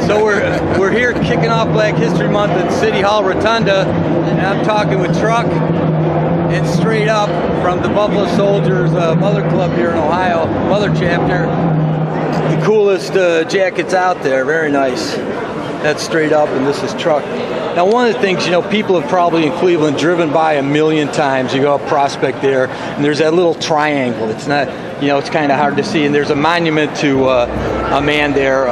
So we're here kicking off Black History Month at City Hall Rotunda, and I'm talking with Truck and Straight Up from the Buffalo Soldiers Mother Club here in Ohio, Mother Chapter. The coolest jackets out there, very nice. That's Straight Up, and this is Truck. Now, one of the things, people have probably in Cleveland driven by a million times. You go up Prospect there, and there's that little triangle. It's not, it's kind of hard to see, and there's a monument to a man there.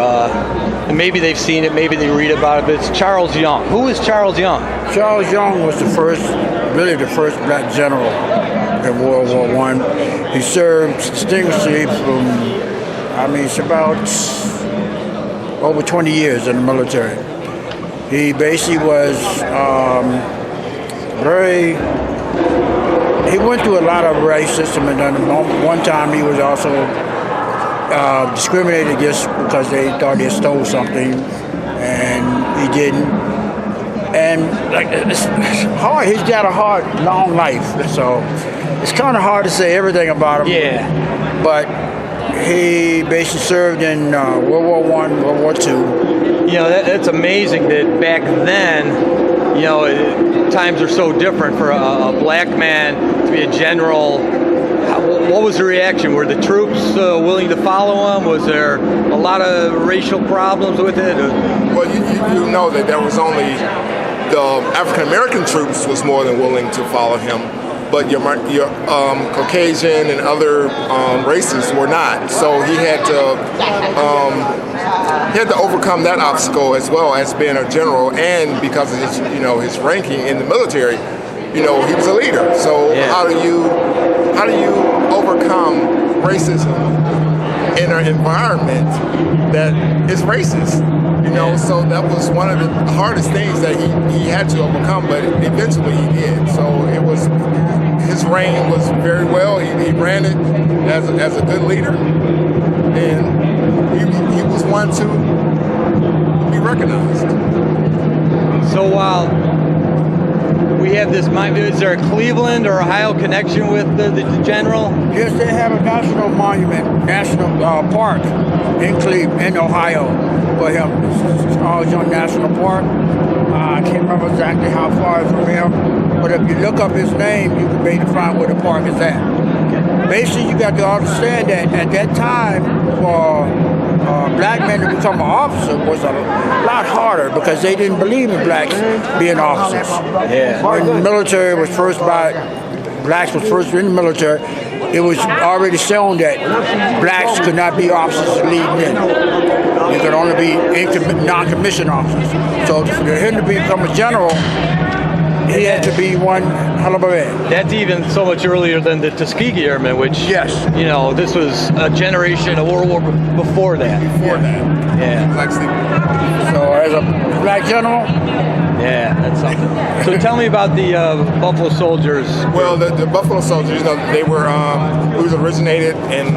And maybe they've seen it, maybe they read about it, but it's Charles Young. Who is Charles Young? Charles Young was the first black general in World War I. He served distinguishedly from, it's about over 20 years in the military. He basically was he went through a lot of racism, and then one time he was also discriminated against because they thought he stole something, and he didn't. And it's hard. He's got a hard, long life, so it's kind of hard to say everything about him. Yeah. But he basically served in World War I, World War II. That's amazing that back then, times are so different for a black man to be a general. What was the reaction? Were the troops willing to follow him? Was there a lot of racial problems with it? Well, you know that there was only the African American troops was more than willing to follow him, but your Caucasian and other races were not. So he had to overcome that obstacle as well as being a general, and because of his his ranking in the military, he was a leader. So yeah. How do you overcome racism in an environment that is racist? So that was one of the hardest things that he had to overcome, but eventually he did. So his reign was very well. He ran it as a good leader, and he was one to be recognized. So while we have this, is there a Cleveland or Ohio connection with the general? Yes, they have a national monument, national park in Cleveland, in Ohio, for him. It's Charles Young National Park. I can't remember exactly how far it's from him, but if you look up his name, you can maybe find where the park is at. Basically, you got to understand that at that time, for black men to become an officer was a lot harder because they didn't believe in blacks being officers. Yeah. When the military was blacks was first in the military, it was already shown that blacks could not be officers leading in. You could only be non-commissioned officers. So for him to become a general, he had to be one hell of a man. That's even so much earlier than the Tuskegee Airmen, which, yes, this was a generation of World War before that. Yeah. So as a black general, yeah, that's something. So tell me about the Buffalo Soldiers. Well, the Buffalo Soldiers, they were, it was originated in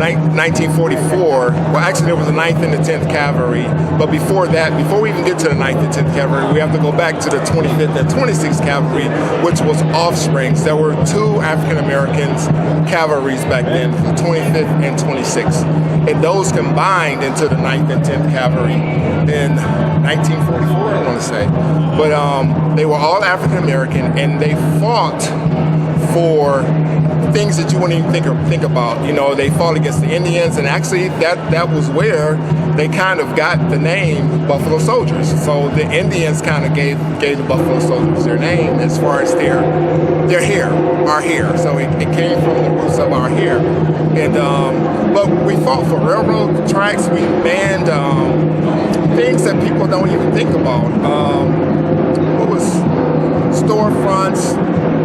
1944. Well, actually, there was the 9th and the 10th Cavalry. But before that, before we even get to the 9th and 10th Cavalry, we have to go back to the 25th and 26th Cavalry, which was offsprings. There were two African Americans cavalries back then, the 25th and 26th. And those combined into the 9th and 10th Cavalry in 1944, I want to say. But they were all African American, and they fought for things that you wouldn't even think about. They fought against the Indians, and actually that was where they kind of got the name Buffalo Soldiers. So the Indians kind of gave the Buffalo Soldiers their name as far as their hair, our hair. So it came from the roots of our hair. And but we fought for railroad tracks. We banned things that people don't even think about. What was storefronts,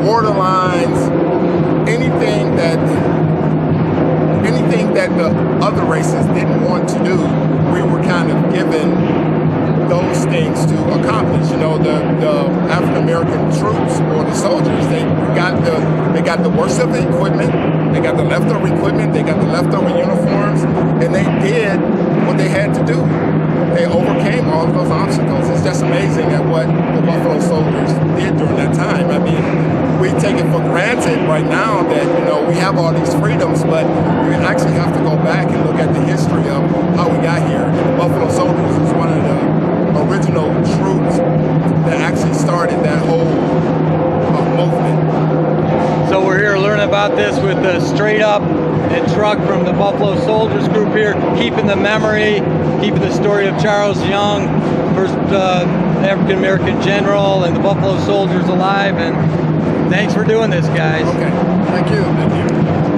water lines, anything that the other races didn't want to do, we were kind of given those things to accomplish. The African American troops or the soldiers, they got the worst of the equipment, they got the leftover equipment, they got the leftover uniforms, and they did what they had to do. They overcame all of those obstacles. It's just amazing at what the Buffalo Soldiers did during that time. We take it for granted right now that we have all these freedoms, but we actually have to go back and look at the history of how we got here. And the Buffalo Soldiers is one of the the Straight Up and Truck from the Buffalo Soldiers group here, keeping the memory, keeping the story of Charles Young, first African American general, and the Buffalo Soldiers alive. And thanks for doing this, guys. Okay. Thank you.